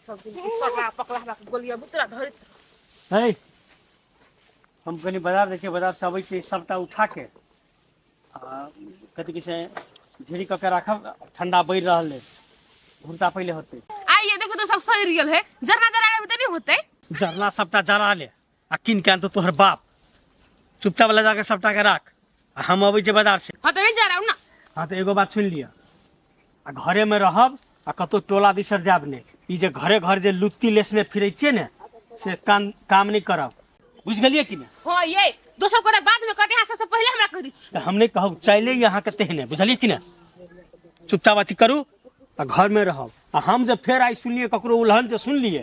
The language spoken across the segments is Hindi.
सब दिन की सकला पकला के गोलिया बुतरा धरि है हम कनी बाजार देखिए बाजार से अबै छी सबटा उठा के कथी के से झिरी क के राखब ठंडा बढ़ रहल है घुरता पहले होते आई ये देखो तो सब सही रियल है जरना जरा में तो नहीं होते जरना सबटा जरा ले आ किन के तो तोहर बाप चुपचाप वाला जाके सबटा के राख आ हम अबै छी बाजार से हां तो नहीं जा रहा हूं ना हाँ तो एगो बात सुन लिया आ घरे में रहब आ कतो टोला दिसर जाब ने ई जे घरे घर जे लुत्ती लेसने फिरै छियै ने से काम नहीं करब बुझ गेलिए कि नहीं हां ये दोसर को बाद में कहते हैं सबसे पहले हमरा कह दी तो हमने कहू चले यहाँ के तेहने बुझलिए कि नहीं चुपचाप अथी करू आ घर में रहब आ हम जब फिर आई सुनिए ककरो उल्हन से सुन लिए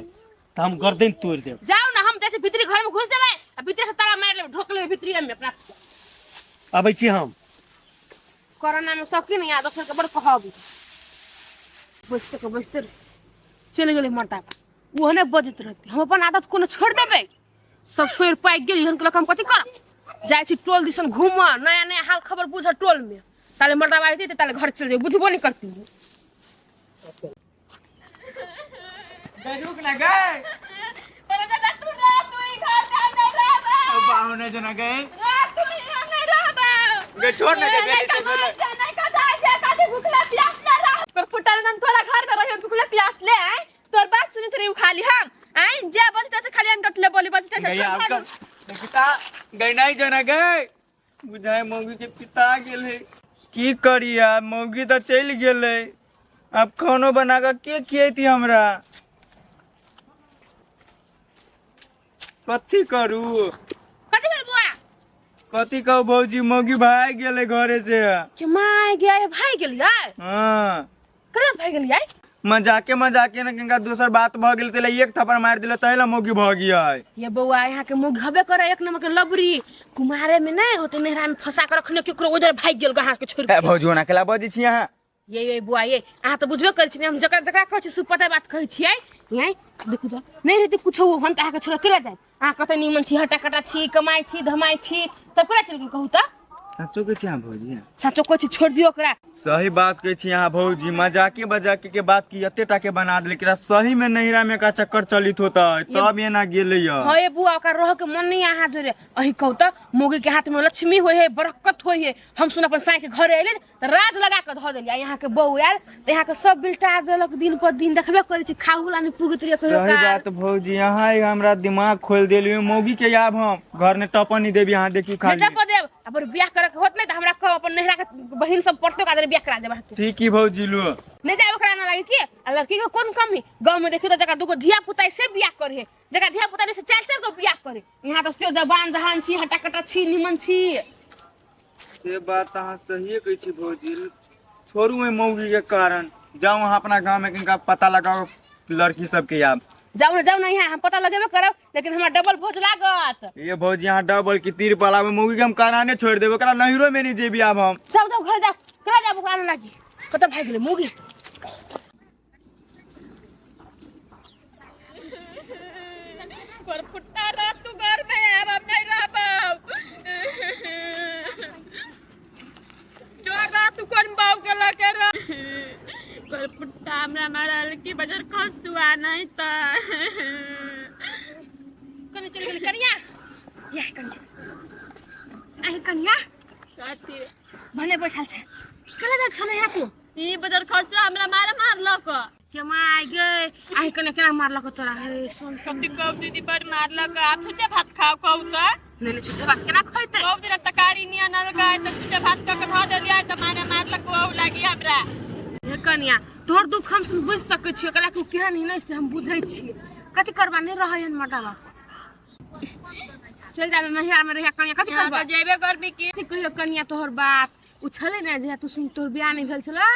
तो हम गर्दन तोड़ देब जाओ ना हम जैसे भीतरी घर में घुस जावे आ भीतर से ताला मार ले ढोक ले भीतरी में अपना अबै छी हम कोरोना में सकी नहीं आ दोसर के बड़ कहब बचते चले गेले मोटा वो ने बजत रहते हम अपन आदत कोनो छोड़ देबे सब सोर पाइ गेल हन के हम कथि कर जाय छी टोल दिसन घूम नया नया हाल खबर बुझ टोल में ताले मर्दा बाई दे ताले घर चल जाए बुझबो नहीं करती रुक ना गए पर दादा तू रे तू ही घर जा रे अब बाहने जना गए तू ही हम नहीं रहबा गए छोड़ ना गए नहीं का जा काटे भूखला प्यास ले रहा पर फुटाल नन तोरा घर में रहियो भूखला प्यास ले आए तोर बात सुनी तरी खाली हम आई जे बजता से खाली हम डटले बोली बजता से गए आपका पिता गए नहीं जना गए बुझाए मौगी के पिता गेल है की करिया मौगी तो चल गेल है अब खानो बना के खिएती हमरा कथी करू कथि कर बुआ कथी कहू भौजी मौगी भाग गेल घरे से के माय गया भाई गेल यार हाँ कना भाई गेल यार मजाके ना किनका दूसर बात भ गेल तेला एक थप्पड़ मार दिले तैला मौगी भ गया ये बउआ यहाँ के मुंह घबे करे एक नंबर के लबरी कुमारे में नहीं होते नेहरा में फंसा कर रखने केकरो उधर भाग गेल गहा के छोड़ ए भौजी ओना केला बजै छी अहाँ ये बुआ ये अहाँ तो बुझबे कर छी हम जकरा जकरा कहै छी सु पता बात कहै छियै यही देखू तो नहीं रहते कुछ हम त अहाँ के छोड़ केला जाय अहाँ कते नीमन छी हटा कटा छी कमाई छी धमाई छी तब केला चल गेल कहू त सचो के छी अहाँ भौजी सचो को छी छोड़ दियो ओकरा सही बात कहै छी अहाँ भौजी मजाके बजाके के बात की एते टाके बना देले कि सही में नहिरा में का चक्कर चलित होता तब ये ना गेले हां ये बुआ ओकरा रह के मन नहीं अहाँ जोरे अही कहू त मोगी के हाथ में लक्ष्मी होय है बरकत होय है हम सुन अपन साई के घरे आइले त राज लगा के ध देलिया यहाँ के बहू यार त यहाँ के सब बिल्टा देलक दिन पर दिन देखबे करै छी खाहुला नहीं पुगत रे कहियो सही बात भौजी यहाँ हमरा दिमाग खोल देलियो मौगी के आब हम घर ने टपन नहीं देबी यहाँ देखी खाली बेटा पर देव अब बियाह करे के होत नहीं त हमरा कह अपन नहरा के बहिन सब पड़तो का बियाह करा देबा ठीक ही भौजी लो नहीं जाए ओकरा ना लागे की आ लड़की के कोन कमी गांव में देखियो त जका दुगो धिया पुता से बियाह करे है जका धिया पुता से चार चार को बियाह करे यहाँ तो से जबान जहान छी हटा कटा छी निमन छी ये बात अहाँ सही कहै छी भौजी छोड़ू में मौगी के कारण जाओ वहाँ अपना गांव में किनका पता लगाओ लड़की सबके याद जाओ ना यहाँ हम पता लगेबे करब लेकिन हमरा डबल भोज लागत ये भौजी यहाँ डबल की तीर पाला में मौगी के हम कराने छोड़ देबे ओकरा नहिरो में नहीं जेबी आब हम जाओ घर जाओ केला जाओ ओकरा ना लागी कत भाग गेले मुगी पर फुट्टा रात तू घर में अब नहीं रहबाऊ जो रात तू कोन बाऊ के लगे रे पर फुट्टा हमरा मारल की बाजार खसुआ नहीं त कने चल गेल कनिया या कनिया आई कनिया साथी भले बैठल छै कला जा छने या तू ई बाजार खसुआ हमरा मारल क के माय गए आई कने केना मारल क तोरा रे सुन सब कहू दीदी पर मारल क आप छुचे भात खाओ कहू त नहीं छुचे भात केना खइते कहू दिन तकारी निया न लगाय त छुचे भात क ध देलिया त मारल क ओ लागी हमरा हे कनिया तोर दुख हम सुन बुझ सकै छी कला तू केहन नहीं से हम बुझै छी कथि करबा नहीं रहयन मटावा चल जाबे महिया में रहिया कनिया कथि करबा जेबे करबी की कहियो कनिया तोहर बात उछले ने जे तू सुन तोर बियाह नहीं भेल छला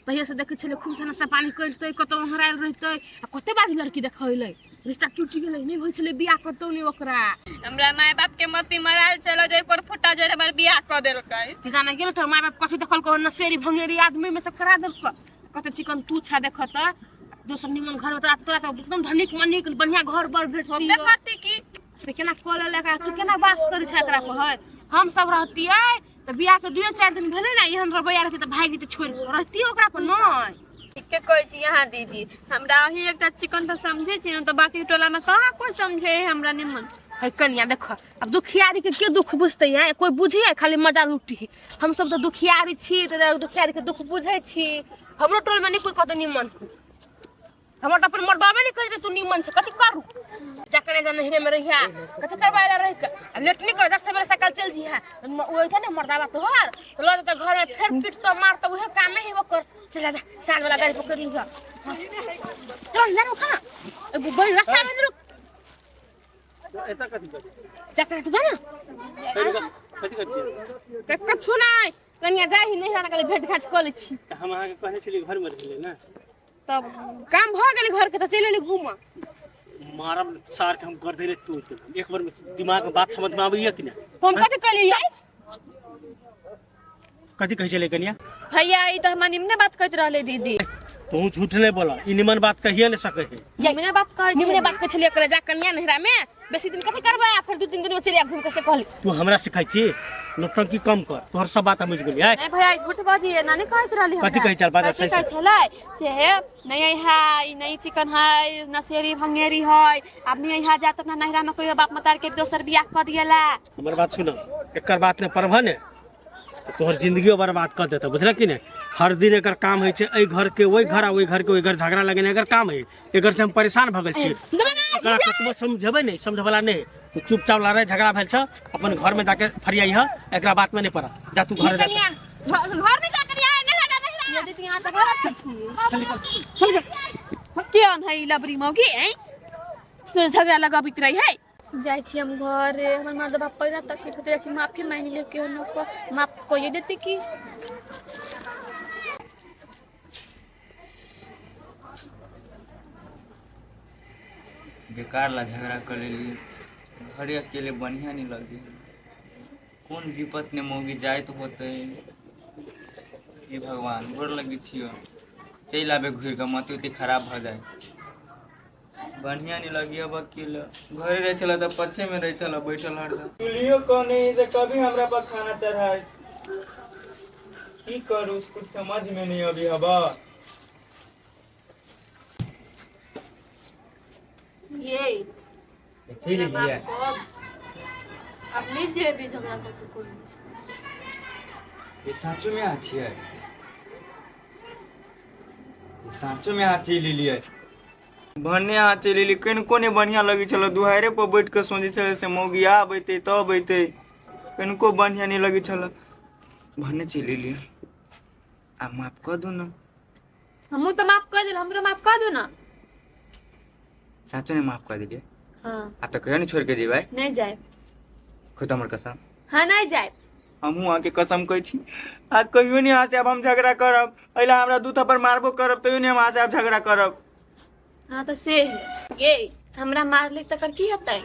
तहिया से देखे छले खूब साना सा पानी करते कतो हरायल रहते आ कते बाजी लड़की देखैले रिश्ता टूट गेलै नहीं होय छले बियाह करतो नहीं ओकरा हमरा माय बाप के मती मराल चलो जे पर फुटा जे हमर बियाह क देलकै कि जाने गेल तोर माय बाप कथि देखल को नसेरी भंगेरी आदमी में से करा देलक कते चिकन तू छा देखत दोसर निमन घर तोरा तोरा तो एकदम धनिक मनिक बढ़िया घर बर भेट हम देखती की से केना कोले लगा तू केना बास करै छै एकरा को है हम सब रहतियै त बियाह के 2-4 दिन भेले ना एहन रबैया रहती त भागी त छोड़ रहती ओकरा पर नहीं के कहै छी यहाँ दीदी हमरा ही एकटा चिकन तो समझे छी न तो बाकी टोला में कहाँ कोई समझे है हमरा निमन है कनिया देखो अब दुखियारी के दुख बुझते है कोई बुझे खाली मजा लुटी हम सब तो दुखियारी छी तो दुखियारी के दुख बुझे छी हमरो टोल में नहीं कोई कहते निमन हमर तो अपन मर्दावे नहीं कह तू निमन से कथी करू जाकने जा नहरे में रहिया कथी करवाइला रह के लेट नहीं कर 10 बजे सकाल चल जी है ओइ था ने मर्दावा तोहर तो लो तो घर में फिर पीट तो मार तो उहे काम नहीं वो कर चला जा साल वाला गाड़ी पकड़ लिया चल ले रुक ना ए बड़ी रास्ता में रुक एता कथी कर जाकने तो जाना कथी कर छी कछु नहीं कनिया जा ही नहीं रहना भेट घाट कर ले छी हम अहाँ के कहने छली घर में रहले ना तब काम भ गेल घर के तो चले ले घूम मारम सार के हम कर देले तू एक बार में दिमाग में बात समझ में आबैया कि ना हम कथी कलिए कथी कहि चले कनिया भैया ई तो हम निम्न बात कहत रहले दीदी तू झूठ नहीं बोला ई निमन बात कहिए नहीं सके है निम्न बात कह निम्न बात कह छलिए करे जा कन्या नहरा में बेसी दिन कथी करबा फिर 2-3 दिन में चलिया घूम के से कहली तू हमरा सिखाई छी नौटंकी कम कर तोहर सब बात समझ गेली है नहीं भैया झूठ बाजी ना नहीं कहत रहली हम कथी कहि चल बात सही कह छलै से नहीं है नहीं चिकन है नसेरी भंगेरी है आदमी यहाँ जात अपना नहरा में कोई बाप मतार के दोसर बियाह कर दिएला हमर बात सुनो एकर बात ने परभा ने तोहर जिंदगियो बर्बाद कर देता बुझल कि नहीं हर दिन एकर काम है छे ए घर के वही घर आ वही घर के वही घर झगड़ा लगने एकर काम है एकर से हम परेशान भ गेल छी एकरा कतबो समझबे नहीं समझबला नहीं तू चुपचाप लड़ाई झगड़ा भेल छ अपन घर में जाके फरियाई ह एकरा बात में नहीं पड़ा जा तू घर जा घर में जाकर यहाँ नहरा जा नहरा यदि यहाँ से घर क्या है लबरी मौगी है तो झगड़ा लगाबित रही है जाय छी हम घर हमर मर्द बाप पैरा तक के होते छी माफी मांग ले के नो को माफ को ये देते की बेकार ला झगड़ा कर लेली घरे अकेले बढ़िया नहीं लगे कौन विपत ने मौगी जाए तो होते ये भगवान गोर लगी छियो चल आबे घूर के मत उती खराब भ जाए बढ़िया नहीं लगी अब अकेले घरे रह चला तो पछे में रह चला बैठल हरदम चुलियो कोने से कभी हमरा पर खाना चढ़ाए की करूं कुछ समझ में नहीं अभी हवा ये ठीक है अपनी जे भी झगड़ा करके कोई ये साँचो में आछी है साँचो में हाथ चली लिए भन्ने हाथ चली ली कहीं कोने बढ़िया लगी चलो दुहारे पर बैठ के सोचे चले से मौगी आबते तब अते कहीं को बढ़िया नहीं लगी चलो भन्ने चली ली आप माफ कर दो ना हमू तो माफ कर दिल हमरो माफ कर दो ना साँचो ने माफ कर दीजिए हाँ आप तो कहियो नहीं छोड़ के जीवाई नहीं जाए खुद हमर कसम हाँ नहीं जाए हमहू आके कसम कह छी आ कहियो नहीं यहाँ से अब हम झगड़ा करब अइला हमरा दू थप्पड़ मारबो करब तैयो नहीं हम यहाँ से अब झगड़ा करब हाँ तो से है ये हमरा मार ले तकर की होतै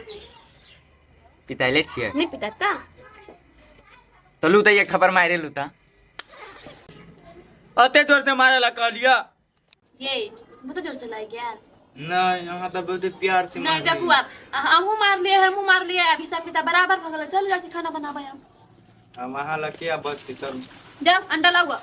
पिताइले छिए नहीं पिता तो लू तो एक थप्पड़ मारे लूता अते जोर से मारे ला कह लिया ये बहुत जोर से लाई गया नहीं यहाँ तो बहुत प्यार से नहीं देखो आप हमहू मार लिए अभी सब पिता बराबर भ गेल चल जा खाना बनाबे हम वहाँ लगे बस तब जा अंडा लाओ